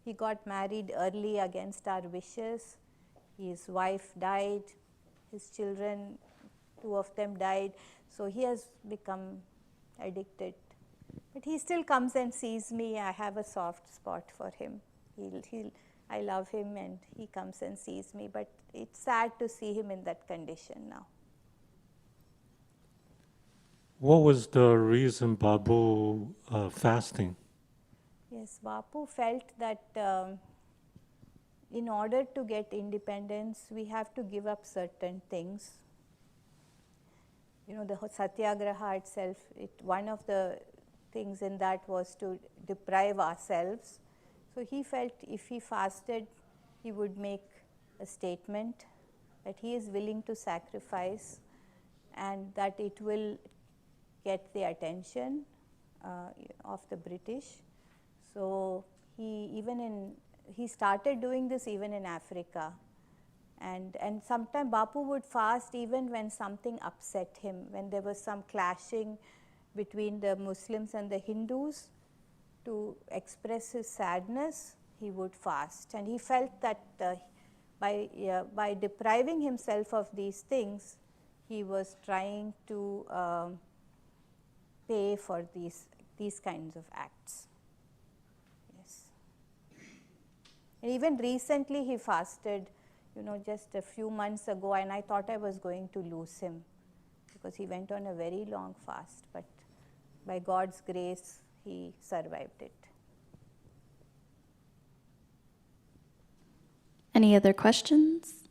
he got married early against our wishes. His wife died, his children, 2 of them died. So he has become addicted. But he still comes and sees me. I have a soft spot for him. I love him, and he comes and sees me. But it's sad to see him in that condition now. What was the reason Babu fasting? Yes, Bapu felt that in order to get independence, we have to give up certain things. The Satyagraha itself, one of the things in that was to deprive ourselves. So he felt if he fasted, he would make a statement that he is willing to sacrifice, and that it will get the attention of the British. So he started doing this even in Africa. And sometimes Bapu would fast even when something upset him, when there was some clashing between the Muslims and the Hindus. To express his sadness, he would fast. And he felt that by depriving himself of these things, he was trying to pay for these kinds of acts. Yes. And even recently he fasted, just a few months ago, and I thought I was going to lose him because he went on a very long fast, but by God's grace, he survived it. Any other questions?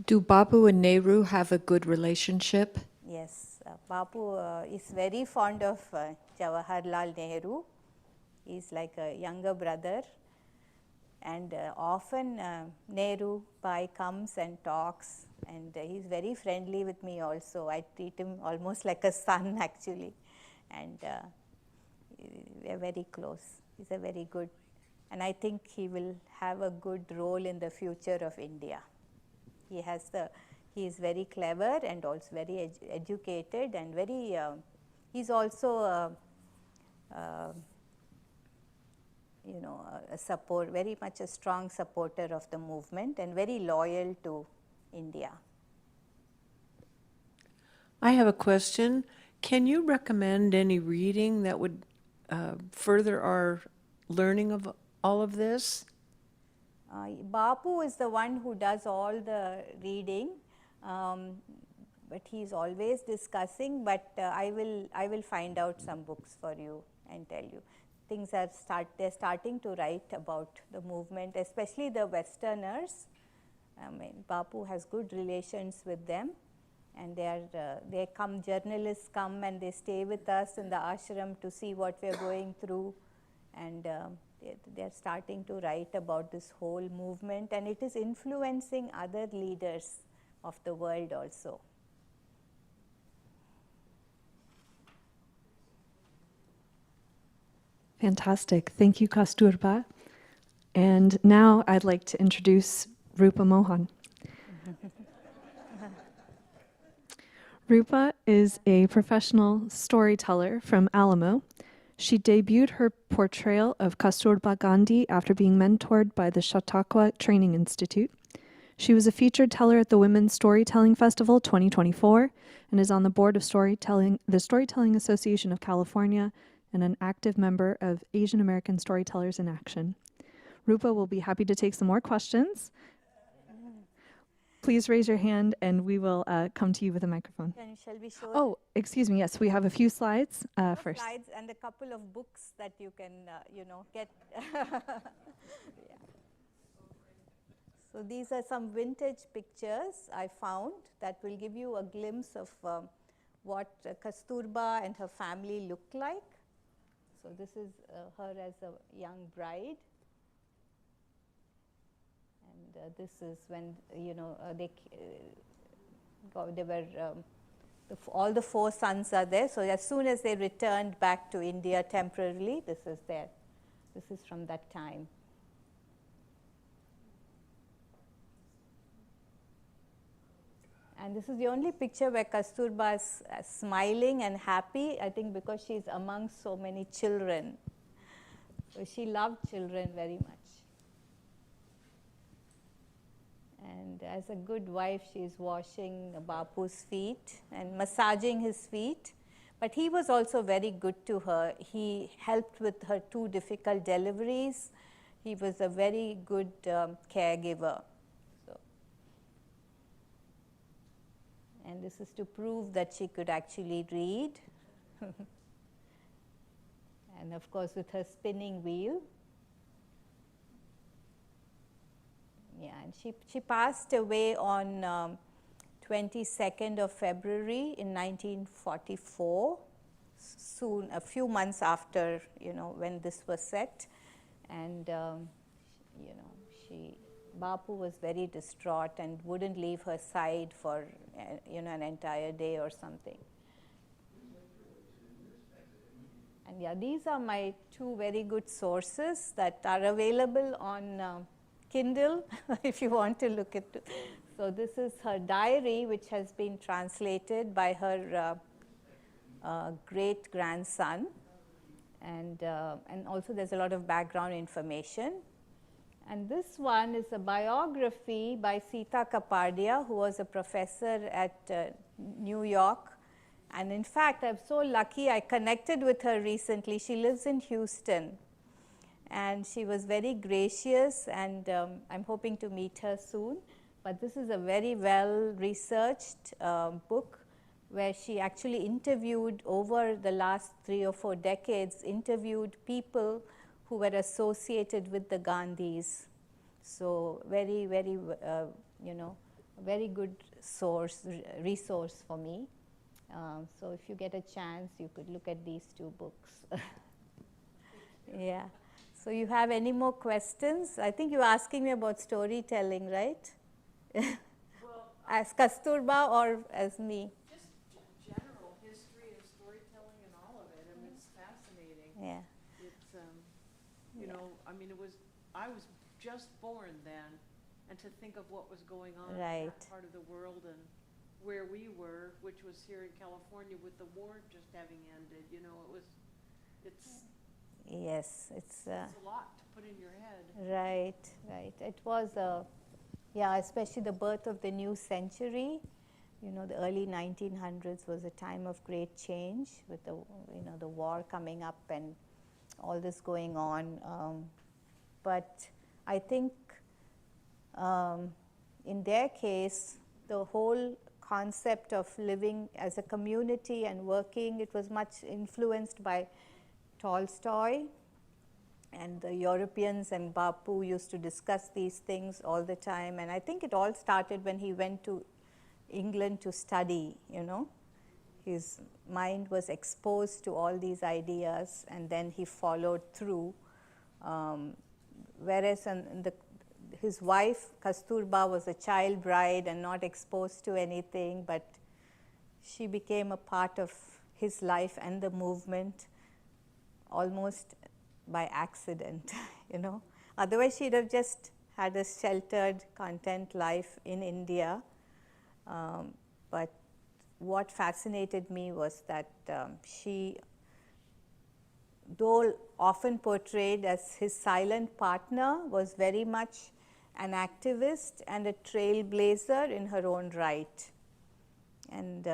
Do Babu and Nehru have a good relationship? Yes, Bapu is very fond of Jawaharlal Nehru. He's like a younger brother. And often Nehru Bhai comes and talks, and he's very friendly with me also. I treat him almost like a son actually, and we are very close. He's a very good, and I think he will have a good role in the future of India. He is very clever and also very educated, and he's also very much a strong supporter of the movement and very loyal to India. I have a question. Can you recommend any reading that would further our learning of all of this? Bapu is the one who does all the reading, but he's always discussing. But I will find out some books for you and tell you. They're starting to write about the movement, especially the Westerners. Bapu has good relations with them, and journalists come and they stay with us in the ashram to see what we're going through, and they're starting to write about this whole movement, and it is influencing other leaders of the world also. Fantastic. Thank you, Kasturba. And now I'd like to introduce Roopa Mohan. Roopa is a professional storyteller from Alamo She debuted her portrayal of Kasturba Gandhi after being mentored by the Chautauqua Training Institute. She was a featured teller at the Women's Storytelling Festival 2024 and is on the board of the Storytelling Association of California and an active member of Asian American Storytellers in Action. Roopa will be happy to take some more questions. Please raise your hand and we will come to you with a microphone. Shall we show Oh, excuse me. Yes, we have a few slides first. slides and a couple of books that you can, get. Yeah. So these are some vintage pictures I found that will give you a glimpse of what Kasturba and her family looked like. So this is her as a young bride. And this is when, they were, all the 4 sons are there. So as soon as they returned back to India temporarily, this is there. This is from that time. And this is the only picture where Kasturba is smiling and happy, I think because she's among so many children. So she loved children very much. And as a good wife, she's washing Bapu's feet and massaging his feet. But he was also very good to her. He helped with her 2 difficult deliveries. He was a very good caregiver. And this is to prove that she could actually read. And of course, with her spinning wheel. Yeah, and she passed away on 22nd of February in 1944, soon, a few months after, when this was set. And, Bapu was very distraught and wouldn't leave her side for, an entire day or something. And yeah, these are my 2 very good sources that are available on Kindle if you want to look at it. So this is her diary, which has been translated by her great grandson, and also there's a lot of background information. And this one is a biography by Sita Kapadia, who was a professor at New York. And in fact, I'm so lucky I connected with her recently. She lives in Houston. And she was very gracious, and I'm hoping to meet her soon. But this is a very well-researched book where she actually interviewed, over the last 3 or 4 decades, interviewed people who were associated with the Gandhis. So very, very, very good resource for me. So if you get a chance, you could look at these 2 books. Yeah. So you have any more questions? I think you're asking me about storytelling, right? Well, as Kasturba or as me? Just general history of storytelling and all of it. I mean, it's fascinating. Yeah. It's, I was just born then, and to think of what was going on in that part of the world and where we were, which was here in California with the war just having ended, Yes, it's a lot to put in your head. Right. It was, especially the birth of the new century. The early 1900s was a time of great change with the war coming up and all this going on. But I think in their case, the whole concept of living as a community and working, it was much influenced by Tolstoy, and the Europeans and Bapu used to discuss these things all the time. And I think it all started when he went to England to study, His mind was exposed to all these ideas, and then he followed through. Whereas his wife, Kasturba, was a child bride and not exposed to anything, but she became a part of his life and the movement almost by accident, Otherwise, she'd have just had a sheltered, content life in India. But what fascinated me was that she though often portrayed as his silent partner, was very much an activist and a trailblazer in her own right. And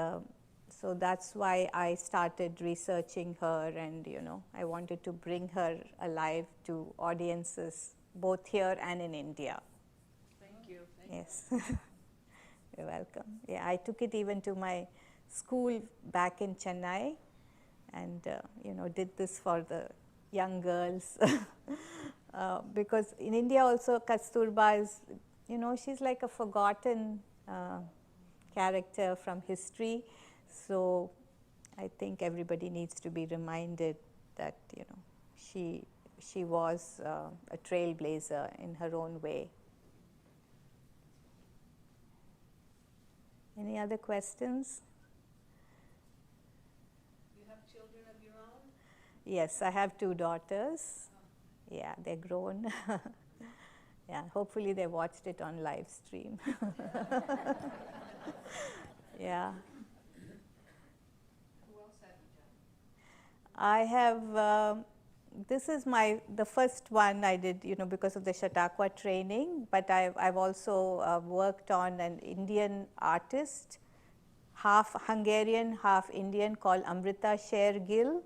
so that's why I started researching her, and I wanted to bring her alive to audiences both here and in India. Thank you. Yes. You're welcome. Yeah, I took it even to my school back in Chennai, and did this for the young girls. Because in India also Kasturba is, she's like a forgotten character from history. So I think everybody needs to be reminded that she was a trailblazer in her own way. Any other questions? You have children of your own? Yes, I have 2 daughters. Yeah, they're grown. Yeah, hopefully they watched it on live stream. Yeah. Who else have you done? I have, this is the first one I did, because of the Chautauqua training, but I've also worked on an Indian artist, half Hungarian, half Indian, called Amrita Sher Gill.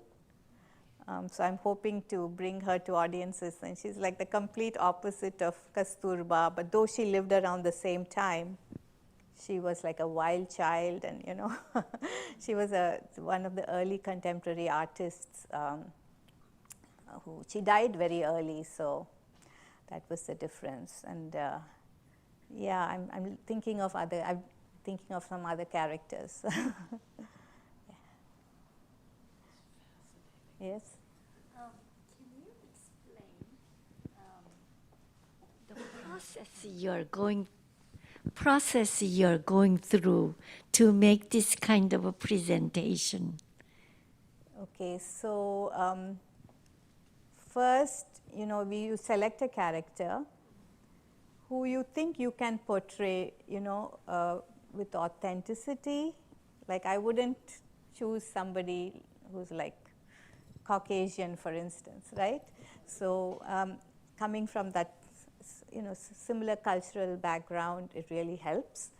So I'm hoping to bring her to audiences, and she's like the complete opposite of Kasturba, but though she lived around the same time, she was like a wild child, and she was one of the early contemporary artists. She died very early, so that was the difference. And yeah, I'm thinking of some other characters. Yeah. Yes. Can you explain the process you're going through to make this kind of a presentation? Okay, so first, you select a character who you think you can portray, with authenticity. Like I wouldn't choose somebody who's like Caucasian, for instance, right? So coming from that, similar cultural background, it really helps.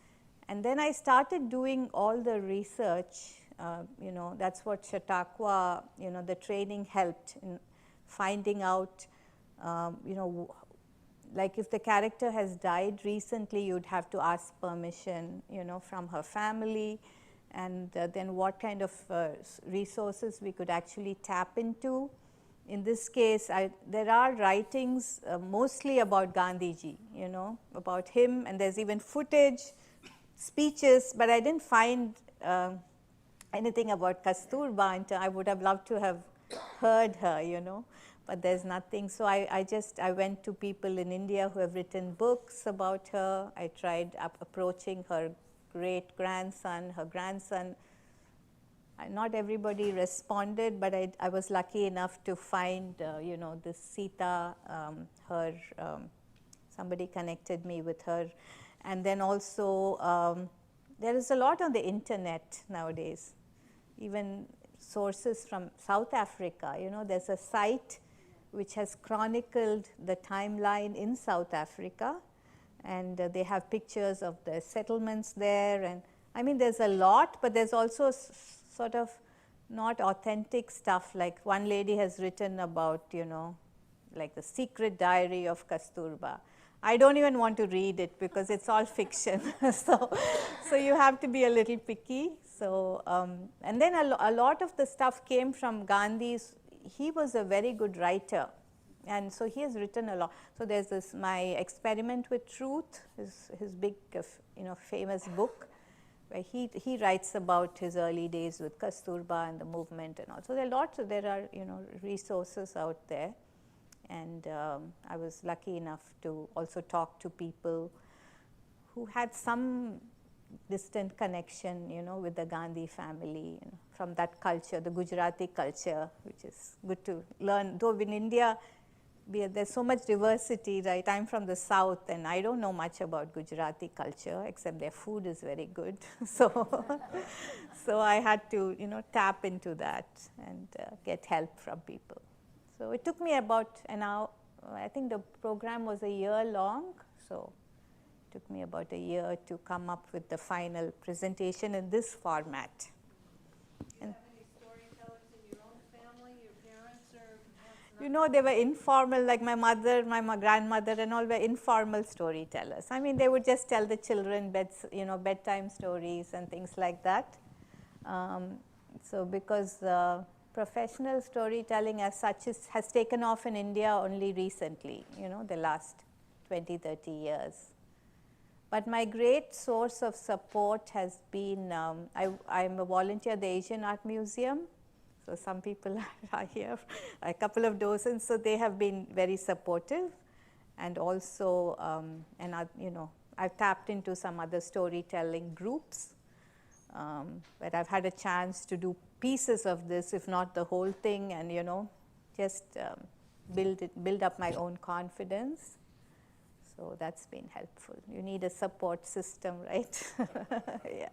And then I started doing all the research. That's what Chautauqua, the training helped in finding out, like if the character has died recently, you'd have to ask permission, from her family, and then what kind of resources we could actually tap into. In this case, there are writings mostly about Gandhiji, about him, and there's even footage, speeches, but I didn't find anything about Kasturba, and I would have loved to have heard her, but there's nothing. So I went to people in India who have written books about her. I tried approaching her great-grandson, her grandson. Not everybody responded, but I was lucky enough to find, this Sita, somebody connected me with her. And then also, there is a lot on the internet nowadays, even sources from South Africa. There's a site which has chronicled the timeline in South Africa, and they have pictures of the settlements there. And I mean, there's a lot, but there's also sort of not authentic stuff. Like one lady has written about, like the secret diary of Kasturba. I don't even want to read it because it's all fiction. So you have to be a little picky. So and then a lot of the stuff came from Gandhi's. He was a very good writer, and so he has written a lot. So there's this My Experiment with Truth, his big famous book, where he writes about his early days with Kasturba and the movement and all. So there are resources out there. And I was lucky enough to also talk to people who had some distant connection, with the Gandhi family, from that culture, the Gujarati culture, which is good to learn. Though in India, there's so much diversity, right? I'm from the south, and I don't know much about Gujarati culture, except their food is very good. So I had to, tap into that and get help from people. So it took me about an hour. I think the program was a year long, so it took me about a year to come up with the final presentation in this format. Do you have any storytellers in your own family, your parents or? You know, they were informal, like my mother, my grandmother and all were informal storytellers. I mean, they would just tell the children bedtime stories and things like that. So because professional storytelling as such has taken off in India only recently, the last 20, 30 years. But my great source of support has been, I'm a volunteer at the Asian Art Museum. So some people are here, a couple of dozen, so they have been very supportive. And also, I've tapped into some other storytelling groups where I've had a chance to do pieces of this, if not the whole thing, and just build up my own confidence. So that's been helpful. You need a support system, right? Yeah.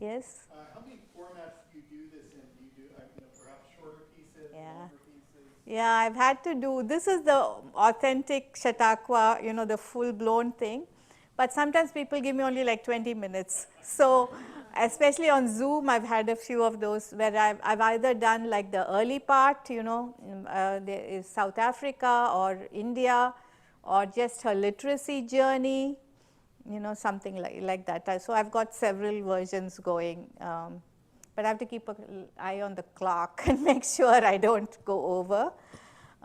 Yes. How many formats do you do this in? Do you do perhaps shorter pieces, longer pieces? Yeah, I've had to do. This is the authentic Chautauqua, the full-blown thing. But sometimes people give me only like 20 minutes. So especially on Zoom, I've had a few of those where I've either done like the early part, there is South Africa or India, or just her literacy journey, something like that. So I've got several versions going. But I have to keep an eye on the clock and make sure I don't go over.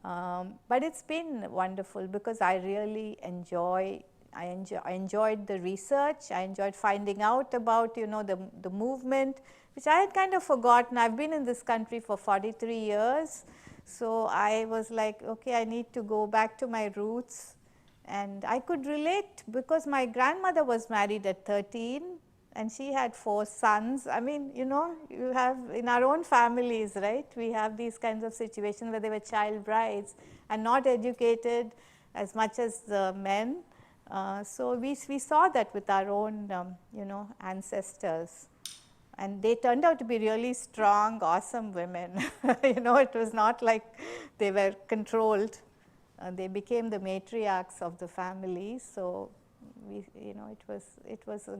But it's been wonderful because I really enjoyed the research. I enjoyed finding out about the movement, which I had kind of forgotten. I've been in this country for 43 years, so I was like, okay, I need to go back to my roots. And I could relate because my grandmother was married at 13 and she had 4 sons. I mean, you have in our own families, right? We have these kinds of situations where they were child brides and not educated as much as the men. So we saw that with our own, ancestors. And they turned out to be really strong, awesome women. It was not like they were controlled. They became the matriarchs of the family. So, it was a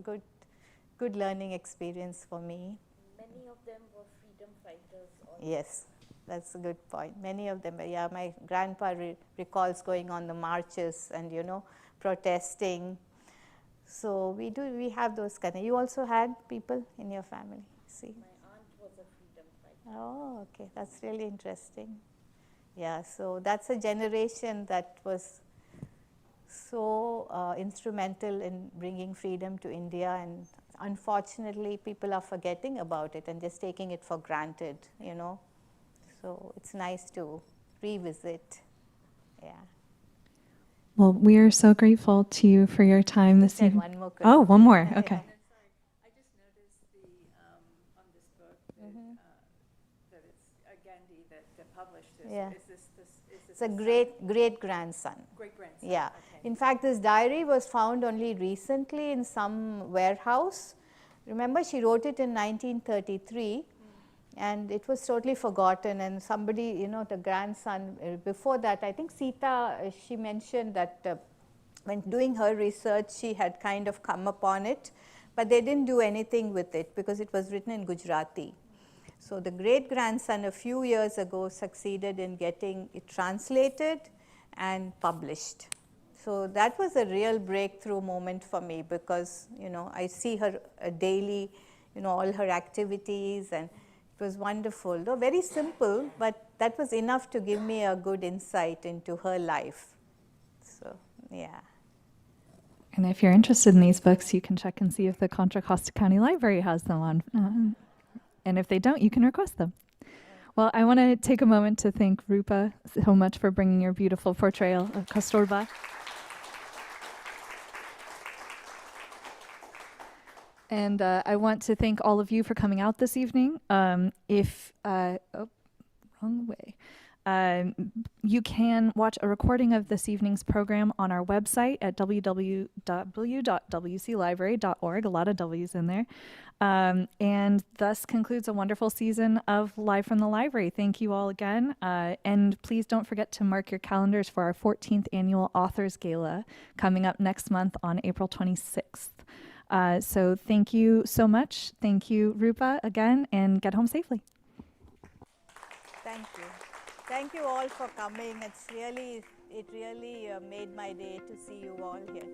good learning experience for me. Many of them were freedom fighters also. Yes, that's a good point. Many of them, my grandpa recalls going on the marches and, protesting. So we have those kind of, you also had people in your family, see? My aunt was a freedom fighter. Oh, okay, that's really interesting. Yeah, so that's a generation that was so instrumental in bringing freedom to India, and unfortunately people are forgetting about it and just taking it for granted, So it's nice to revisit, yeah. Well, we are so grateful to you for your time this evening. One more Oh, one more. Yeah, Okay. yeah. Sorry, I just noticed on this book that it's Gandhi that published this. Yeah. Is this It's a great grandson. great grandson? Yeah. Okay. In fact, this diary was found only recently in some warehouse. Remember, she wrote it in 1933. And it was totally forgotten, and somebody, the grandson, before that, I think Sita, she mentioned that when doing her research, she had kind of come upon it, but they didn't do anything with it because it was written in Gujarati. So the great-grandson a few years ago succeeded in getting it translated and published. So that was a real breakthrough moment for me because, I see her daily, all her activities, and it was wonderful, though very simple, but that was enough to give me a good insight into her life. So, yeah. And if you're interested in these books, you can check and see if the Contra Costa County Library has them on. And if they don't, you can request them. Well, I want to take a moment to thank Roopa so much for bringing your beautiful portrayal of Kasturba. And I want to thank all of you for coming out this evening. Wrong way. You can watch a recording of this evening's program on our website at www.wclibrary.org. A lot of W's in there. And thus concludes a wonderful season of Live from the Library. Thank you all again. And please don't forget to mark your calendars for our 14th annual Authors Gala coming up next month on April 26th. So thank you so much. Thank you, Roopa, again, and get home safely. Thank you. Thank you all for coming. It really made my day to see you all here.